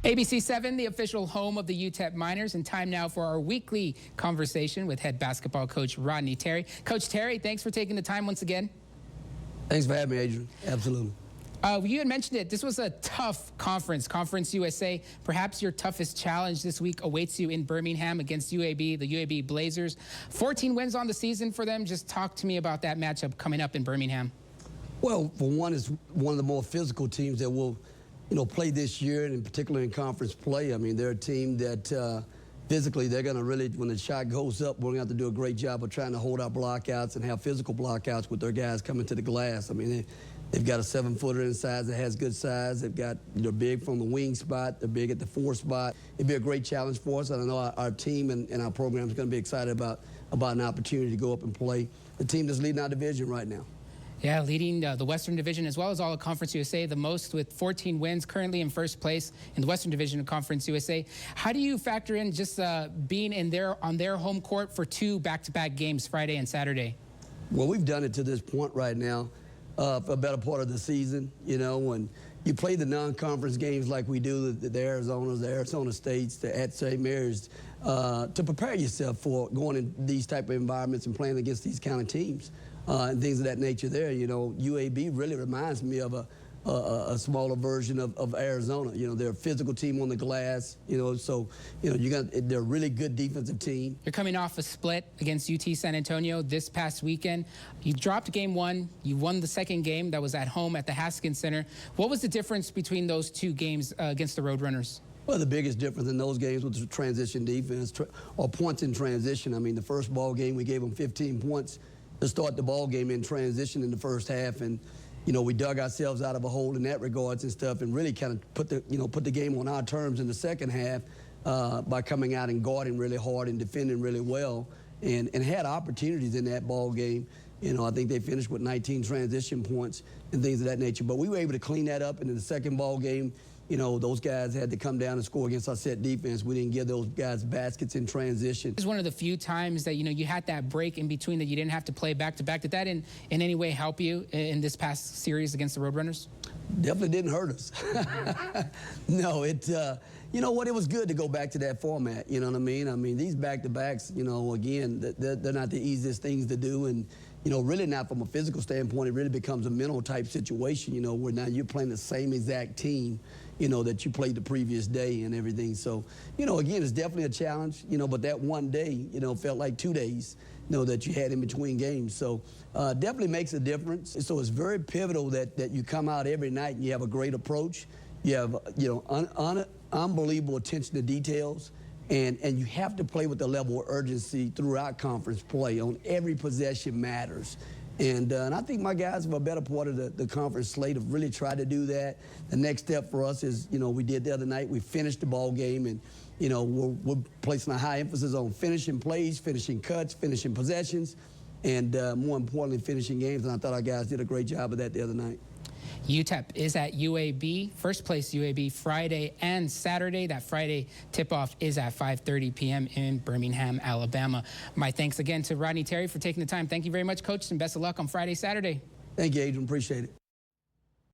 ABC 7, the official home of the UTEP Miners, and time now for our weekly conversation with head basketball coach Rodney Terry. Coach Terry, thanks for taking the time once again. Thanks for having me, Adrian. Absolutely. You had mentioned it. This was a tough conference, Conference USA. Perhaps your toughest challenge this week awaits you in Birmingham against UAB, the UAB Blazers. 14 wins on the season for them. Just talk to me about that matchup coming up in Birmingham. Well, for one, it's one of the more physical teams that will, play this year, and in particular in conference play. I mean, they're a team that physically they're going to really, when the shot goes up, we're going to have to do a great job of trying to hold our blockouts and have physical blockouts with their guys coming to the glass. I mean, they've got a 7-footer inside that has good size. They're big from the wing spot. They're big at the 4 spot. It'd be a great challenge for us. And I know our team and our program is going to be excited about an opportunity to go up and play the team that's leading our division right now. Yeah, leading the Western Division as well as all of Conference USA, the most with 14 wins, currently in first place in the Western Division of Conference USA. How do you factor in just being on their home court for 2 back-to-back games, Friday and Saturday? Well, we've done it to this point right now for a better part of the season. When you play the non-conference games like we do, the Arizonas, the Arizona States, the at St. Mary's, to prepare yourself for going in these type of environments and playing against these kind of teams. And things of that nature there. UAB really reminds me of a smaller version of Arizona. They're a physical team on the glass, so, they're a really good defensive team. You're coming off a split against UT San Antonio this past weekend. You dropped game 1. You won the second game that was at home at the Haskins Center. What was the difference between those 2 games against the Roadrunners? Well, the biggest difference in those games was the transition defense, or points in transition. I mean, the first ball game, we gave them 15 points to start the ball game in transition in the first half, and we dug ourselves out of a hole in that regards and stuff, and really kind of put the game on our terms in the second half by coming out and guarding really hard and defending really well, and had opportunities in that ball game. I think they finished with 19 transition points and things of that nature, but we were able to clean that up. And in the second ball game, those guys had to come down and score against our set defense. We didn't give those guys baskets in transition. It was one of the few times that, you had that break in between that you didn't have to play back-to-back. Did that in any way help you in this past series against the Roadrunners? Definitely didn't hurt us. No, you know what, it was good to go back to that format, you know what I mean? I mean, these back-to-backs, again, they're not the easiest things to do, and, really not from a physical standpoint. It really becomes a mental type situation, where now you're playing the same exact team, that you played the previous day and everything. So, again, it's definitely a challenge, but that one day, felt like 2 days, that you had in between games. So definitely makes a difference. So it's very pivotal that you come out every night and you have a great approach. You have, unbelievable attention to details. And you have to play with the level of urgency throughout conference play. On every possession matters. And I think my guys have a better part of the conference slate have really tried to do that. The next step for us is, we did the other night, we finished the ball game, and, we're placing a high emphasis on finishing plays, finishing cuts, finishing possessions, and more importantly, finishing games. And I thought our guys did a great job of that the other night. UTEP is at UAB, first place UAB, Friday and Saturday. That Friday tip-off is at 5:30 p.m. in Birmingham, Alabama. My thanks again to Rodney Terry for taking the time. Thank you very much, Coach, and best of luck on Friday, Saturday. Thank you, Adrian. Appreciate it.